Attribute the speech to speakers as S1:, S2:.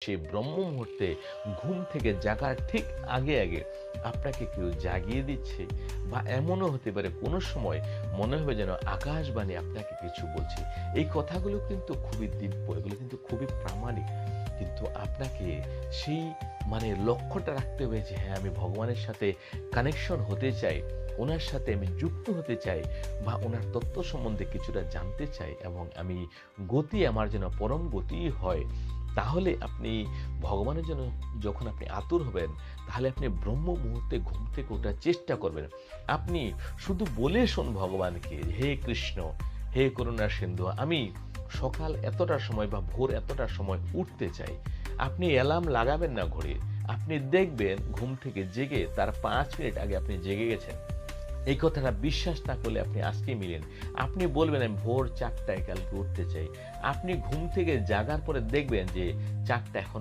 S1: সেই ব্রহ্ম মুহূর্তে ঘুম থেকে জাগার ঠিক আগে আগে আপনাকে কেউ জাগিয়ে দিচ্ছে, বা এমনও হতে পারে কোনো সময় মনে হবে যেন আকাশবাণী আপনাকে কিছু বলছে। এই কথাগুলো কিন্তু খুবই দিব্য, এগুলো কিন্তু খুবই প্রামাণিক। কিন্তু আপনাকে সেই লক্ষ্যটা রাখতে হবে যে হ্যাঁ, আমি ভগবানের সাথে কানেকশন হতে চাই, ওনার সাথে আমি যুক্ত হতে চাই, বা ওনার তত্ত্ব সম্বন্ধে কিছুটা জানতে চাই, এবং আমি গতি আমার যেন পরম গতি হয়। তাহলে আপনি ভগবানের জন্য যখন আপনি আতুর হবেন, তাহলে আপনি ব্রহ্ম মুহূর্তে ঘুম থেকে ওঠার চেষ্টা করবেন। আপনি শুধু বলে শোন ভগবানকে, হে কৃষ্ণ, হে করুণার সিন্ধু, আমি সকাল এতটার সময় বা ভোর এতটার সময় উঠতে চাই। আপনি অ্যালার্ম লাগাবেন না ঘড়ির, আপনি দেখবেন ঘুম থেকে জেগে তার 5 মিনিট আগে আপনি জেগে গেছেন। এই কথাটা বিশ্বাস না করলে আপনি আজকে মিলেন, আপনি বলবেন আমি ভোর 4টায় কালকে উঠতে চাই। আপনি ঘুম থেকে জাগার পরে দেখবেন যে 4টা এখন